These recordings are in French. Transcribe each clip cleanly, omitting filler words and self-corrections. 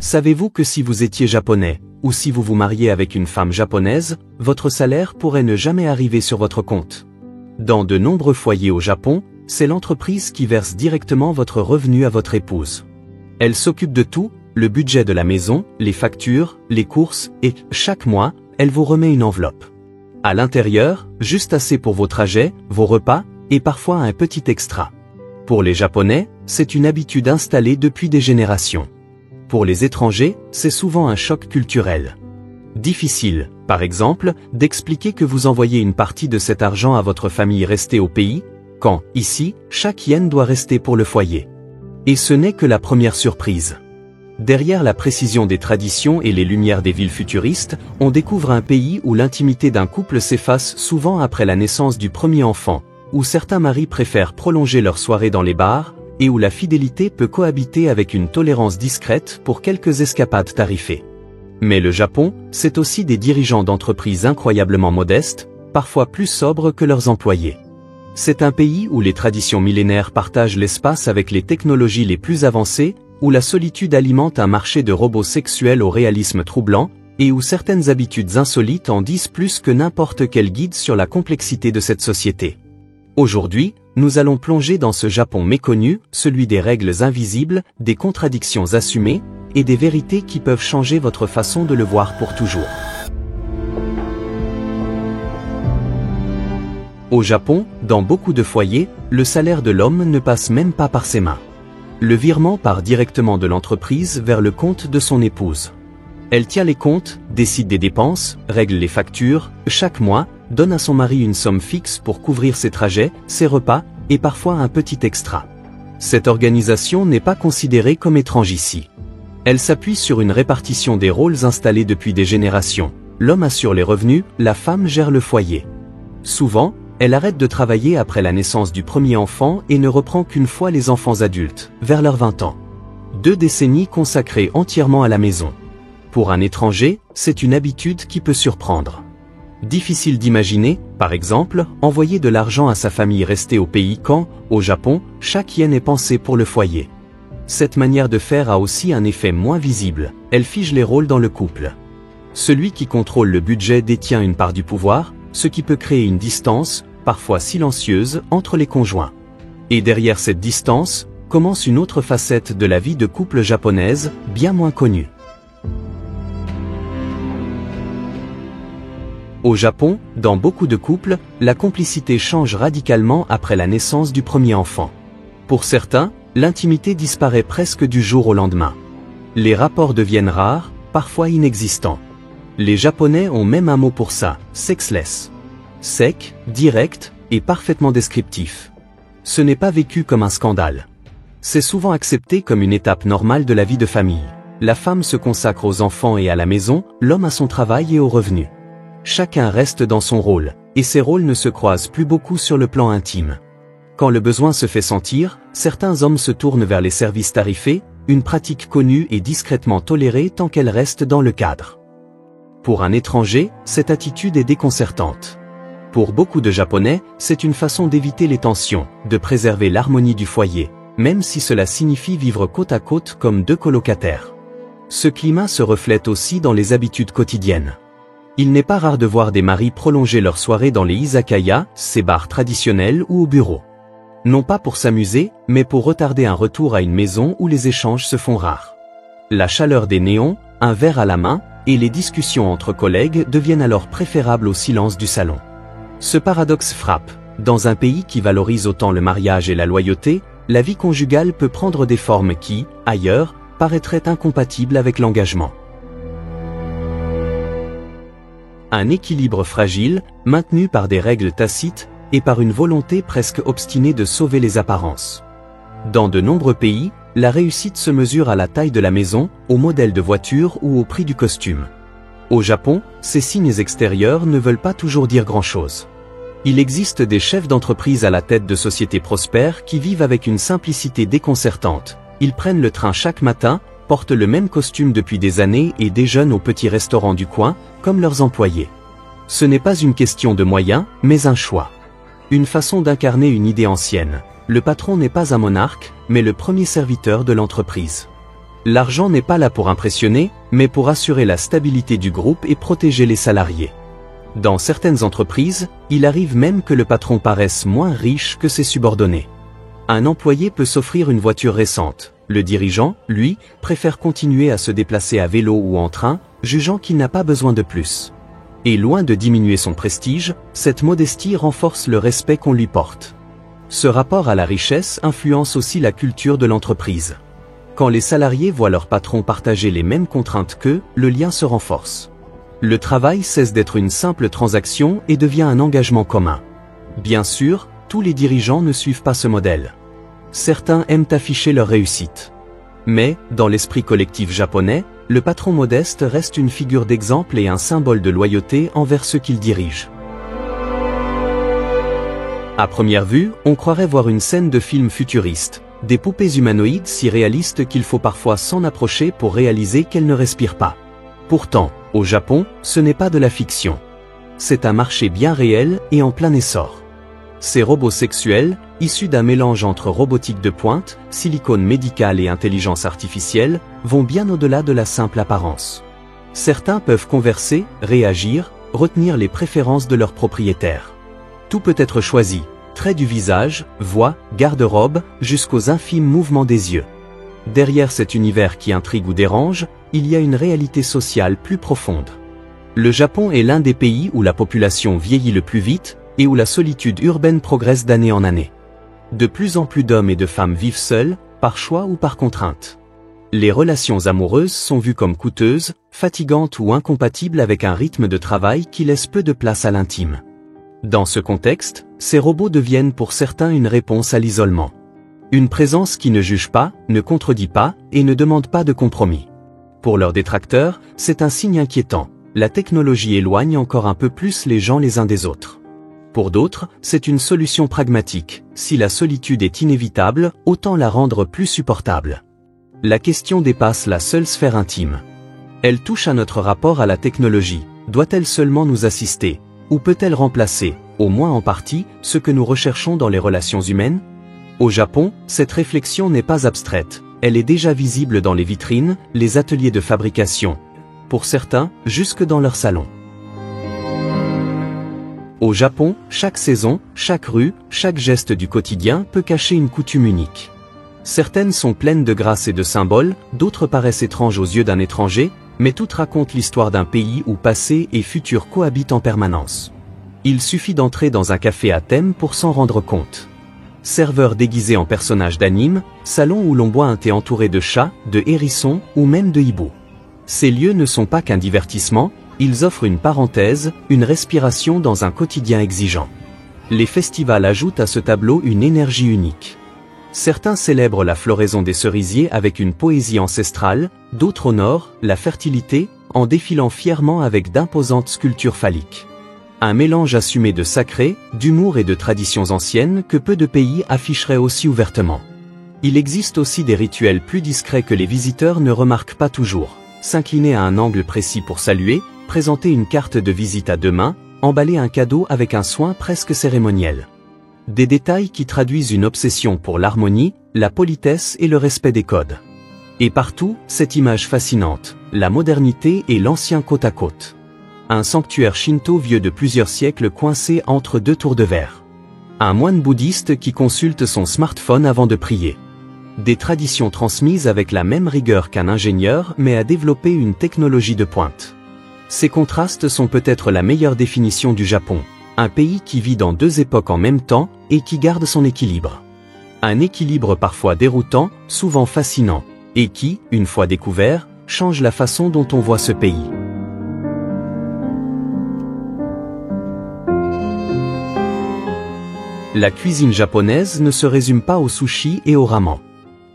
Savez-vous que si vous étiez japonais, ou si vous vous mariez avec une femme japonaise, votre salaire pourrait ne jamais arriver sur votre compte? Dans de nombreux foyers au Japon, c'est l'entreprise qui verse directement votre revenu à votre épouse. Elle s'occupe de tout, le budget de la maison, les factures, les courses, et, chaque mois, elle vous remet une enveloppe. À l'intérieur, juste assez pour vos trajets, vos repas, et parfois un petit extra. Pour les Japonais, c'est une habitude installée depuis des générations. Pour les étrangers, c'est souvent un choc culturel. Difficile, par exemple, d'expliquer que vous envoyez une partie de cet argent à votre famille restée au pays, quand, ici, chaque yen doit rester pour le foyer. Et ce n'est que la première surprise. Derrière la précision des traditions et les lumières des villes futuristes, on découvre un pays où l'intimité d'un couple s'efface souvent après la naissance du premier enfant, où certains maris préfèrent prolonger leur soirée dans les bars, et où la fidélité peut cohabiter avec une tolérance discrète pour quelques escapades tarifées. Mais le Japon, c'est aussi des dirigeants d'entreprises incroyablement modestes, parfois plus sobres que leurs employés. C'est un pays où les traditions millénaires partagent l'espace avec les technologies les plus avancées, où la solitude alimente un marché de robots sexuels au réalisme troublant, et où certaines habitudes insolites en disent plus que n'importe quel guide sur la complexité de cette société. Aujourd'hui, nous allons plonger dans ce Japon méconnu, celui des règles invisibles, des contradictions assumées, et des vérités qui peuvent changer votre façon de le voir pour toujours. Au Japon, dans beaucoup de foyers, le salaire de l'homme ne passe même pas par ses mains. Le virement part directement de l'entreprise vers le compte de son épouse. Elle tient les comptes, décide des dépenses, règle les factures, chaque mois, donne à son mari une somme fixe pour couvrir ses trajets, ses repas, et parfois un petit extra. Cette organisation n'est pas considérée comme étrange ici. Elle s'appuie sur une répartition des rôles installés depuis des générations. L'homme assure les revenus, la femme gère le foyer. Souvent, elle arrête de travailler après la naissance du premier enfant et ne reprend qu'une fois les enfants adultes, vers leurs 20 ans. 2 décennies consacrées entièrement à la maison. Pour un étranger, c'est une habitude qui peut surprendre. Difficile d'imaginer, par exemple, envoyer de l'argent à sa famille restée au pays quand, au Japon, chaque yen est pensé pour le foyer. Cette manière de faire a aussi un effet moins visible, elle fige les rôles dans le couple. Celui qui contrôle le budget détient une part du pouvoir, ce qui peut créer une distance, parfois silencieuse, entre les conjoints. Et derrière cette distance, commence une autre facette de la vie de couple japonaise, bien moins connue. Au Japon, dans beaucoup de couples, la complicité change radicalement après la naissance du premier enfant. Pour certains, l'intimité disparaît presque du jour au lendemain. Les rapports deviennent rares, parfois inexistants. Les Japonais ont même un mot pour ça, sexless. Sec, direct, et parfaitement descriptif. Ce n'est pas vécu comme un scandale. C'est souvent accepté comme une étape normale de la vie de famille. La femme se consacre aux enfants et à la maison, l'homme à son travail et aux revenus. Chacun reste dans son rôle, et ces rôles ne se croisent plus beaucoup sur le plan intime. Quand le besoin se fait sentir, certains hommes se tournent vers les services tarifés, une pratique connue et discrètement tolérée tant qu'elle reste dans le cadre. Pour un étranger, cette attitude est déconcertante. Pour beaucoup de Japonais, c'est une façon d'éviter les tensions, de préserver l'harmonie du foyer, même si cela signifie vivre côte à côte comme 2 colocataires. Ce climat se reflète aussi dans les habitudes quotidiennes. Il n'est pas rare de voir des maris prolonger leur soirée dans les izakaya, ces bars traditionnels ou au bureau. Non pas pour s'amuser, mais pour retarder un retour à une maison où les échanges se font rares. La chaleur des néons, un verre à la main, et les discussions entre collègues deviennent alors préférables au silence du salon. Ce paradoxe frappe. Dans un pays qui valorise autant le mariage et la loyauté, la vie conjugale peut prendre des formes qui, ailleurs, paraîtraient incompatibles avec l'engagement. Un équilibre fragile, maintenu par des règles tacites, et par une volonté presque obstinée de sauver les apparences. Dans de nombreux pays, la réussite se mesure à la taille de la maison, au modèle de voiture ou au prix du costume. Au Japon, ces signes extérieurs ne veulent pas toujours dire grand-chose. Il existe des chefs d'entreprise à la tête de sociétés prospères qui vivent avec une simplicité déconcertante. Ils prennent le train chaque matin, portent le même costume depuis des années et déjeunent au petit restaurant du coin, comme leurs employés. Ce n'est pas une question de moyens, mais un choix. Une façon d'incarner une idée ancienne. Le patron n'est pas un monarque, mais le premier serviteur de l'entreprise. L'argent n'est pas là pour impressionner, mais pour assurer la stabilité du groupe et protéger les salariés. Dans certaines entreprises, il arrive même que le patron paraisse moins riche que ses subordonnés. Un employé peut s'offrir une voiture récente. Le dirigeant, lui, préfère continuer à se déplacer à vélo ou en train, jugeant qu'il n'a pas besoin de plus. Et loin de diminuer son prestige, cette modestie renforce le respect qu'on lui porte. Ce rapport à la richesse influence aussi la culture de l'entreprise. Quand les salariés voient leur patron partager les mêmes contraintes qu'eux, le lien se renforce. Le travail cesse d'être une simple transaction et devient un engagement commun. Bien sûr, tous les dirigeants ne suivent pas ce modèle. Certains aiment afficher leur réussite. Mais, dans l'esprit collectif japonais, le patron modeste reste une figure d'exemple et un symbole de loyauté envers ceux qu'il dirige. À première vue, on croirait voir une scène de film futuriste. Des poupées humanoïdes si réalistes qu'il faut parfois s'en approcher pour réaliser qu'elles ne respirent pas. Pourtant, au Japon, ce n'est pas de la fiction. C'est un marché bien réel et en plein essor. Ces robots sexuels, issus d'un mélange entre robotique de pointe, silicone médical et intelligence artificielle, vont bien au-delà de la simple apparence. Certains peuvent converser, réagir, retenir les préférences de leurs propriétaires. Tout peut être choisi. Traits du visage, voix, garde-robe, jusqu'aux infimes mouvements des yeux. Derrière cet univers qui intrigue ou dérange, il y a une réalité sociale plus profonde. Le Japon est l'un des pays où la population vieillit le plus vite et où la solitude urbaine progresse d'année en année. De plus en plus d'hommes et de femmes vivent seuls, par choix ou par contrainte. Les relations amoureuses sont vues comme coûteuses, fatigantes ou incompatibles avec un rythme de travail qui laisse peu de place à l'intime. Dans ce contexte, ces robots deviennent pour certains une réponse à l'isolement. Une présence qui ne juge pas, ne contredit pas et ne demande pas de compromis. Pour leurs détracteurs, c'est un signe inquiétant. La technologie éloigne encore un peu plus les gens les uns des autres. Pour d'autres, c'est une solution pragmatique. Si la solitude est inévitable, autant la rendre plus supportable. La question dépasse la seule sphère intime. Elle touche à notre rapport à la technologie. Doit-elle seulement nous assister ? Ou peut-elle remplacer, au moins en partie, ce que nous recherchons dans les relations humaines ? Au Japon, cette réflexion n'est pas abstraite. Elle est déjà visible dans les vitrines, les ateliers de fabrication. Pour certains, jusque dans leur salon. Au Japon, chaque saison, chaque rue, chaque geste du quotidien peut cacher une coutume unique. Certaines sont pleines de grâce et de symboles, d'autres paraissent étranges aux yeux d'un étranger, mais toutes racontent l'histoire d'un pays où passé et futur cohabitent en permanence. Il suffit d'entrer dans un café à thème pour s'en rendre compte. Serveurs déguisés en personnages d'anime, salon où l'on boit un thé entouré de chats, de hérissons ou même de hiboux. Ces lieux ne sont pas qu'un divertissement, ils offrent une parenthèse, une respiration dans un quotidien exigeant. Les festivals ajoutent à ce tableau une énergie unique. Certains célèbrent la floraison des cerisiers avec une poésie ancestrale, d'autres honorent la fertilité, en défilant fièrement avec d'imposantes sculptures phalliques. Un mélange assumé de sacré, d'humour et de traditions anciennes que peu de pays afficheraient aussi ouvertement. Il existe aussi des rituels plus discrets que les visiteurs ne remarquent pas toujours. S'incliner à un angle précis pour saluer, présenter une carte de visite à deux mains, emballer un cadeau avec un soin presque cérémoniel. Des détails qui traduisent une obsession pour l'harmonie, la politesse et le respect des codes. Et partout, cette image fascinante, la modernité et l'ancien côte à côte. Un sanctuaire shinto vieux de plusieurs siècles coincé entre deux tours de verre. Un moine bouddhiste qui consulte son smartphone avant de prier. Des traditions transmises avec la même rigueur qu'un ingénieur mais a développé une technologie de pointe. Ces contrastes sont peut-être la meilleure définition du Japon. Un pays qui vit dans deux époques en même temps et qui garde son équilibre. Un équilibre parfois déroutant, souvent fascinant, et qui, une fois découvert, change la façon dont on voit ce pays. La cuisine japonaise ne se résume pas au sushi et au ramen.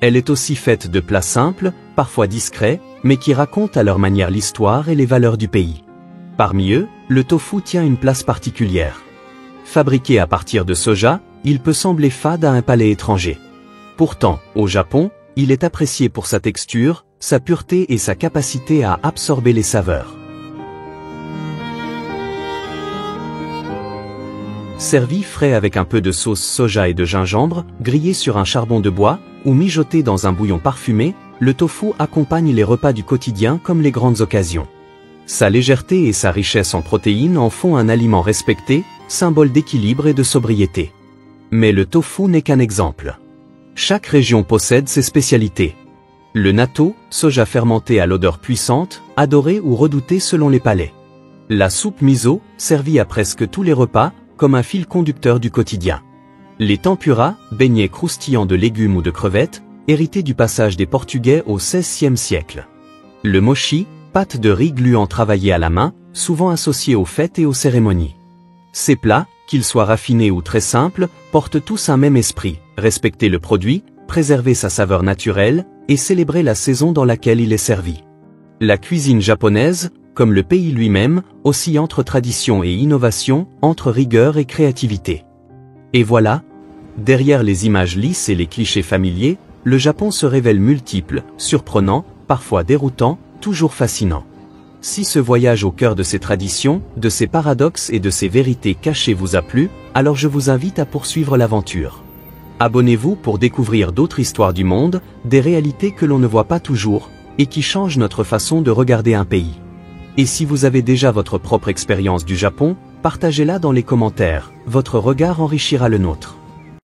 Elle est aussi faite de plats simples, parfois discrets, mais qui racontent à leur manière l'histoire et les valeurs du pays. Parmi eux, le tofu tient une place particulière. Fabriqué à partir de soja, il peut sembler fade à un palais étranger. Pourtant, au Japon, il est apprécié pour sa texture, sa pureté et sa capacité à absorber les saveurs. Servi frais avec un peu de sauce soja et de gingembre, grillé sur un charbon de bois, ou mijoté dans un bouillon parfumé, le tofu accompagne les repas du quotidien comme les grandes occasions. Sa légèreté et sa richesse en protéines en font un aliment respecté, symbole d'équilibre et de sobriété. Mais le tofu n'est qu'un exemple. Chaque région possède ses spécialités. Le natto, soja fermenté à l'odeur puissante, adoré ou redouté selon les palais. La soupe miso, servie à presque tous les repas, comme un fil conducteur du quotidien. Les tempura, beignets croustillants de légumes ou de crevettes, hérités du passage des Portugais au XVIe siècle. Le mochi, pâte de riz gluant travaillée à la main, souvent associée aux fêtes et aux cérémonies. Ces plats, qu'ils soient raffinés ou très simples, portent tous un même esprit, respecter le produit, préserver sa saveur naturelle, et célébrer la saison dans laquelle il est servi. La cuisine japonaise, comme le pays lui-même, oscille entre tradition et innovation, entre rigueur et créativité. Et voilà, derrière les images lisses et les clichés familiers, le Japon se révèle multiple, surprenant, parfois déroutant, toujours fascinant. Si ce voyage au cœur de ses traditions, de ses paradoxes et de ses vérités cachées vous a plu, alors je vous invite à poursuivre l'aventure. Abonnez-vous pour découvrir d'autres histoires du monde, des réalités que l'on ne voit pas toujours, et qui changent notre façon de regarder un pays. Et si vous avez déjà votre propre expérience du Japon, partagez-la dans les commentaires, votre regard enrichira le nôtre.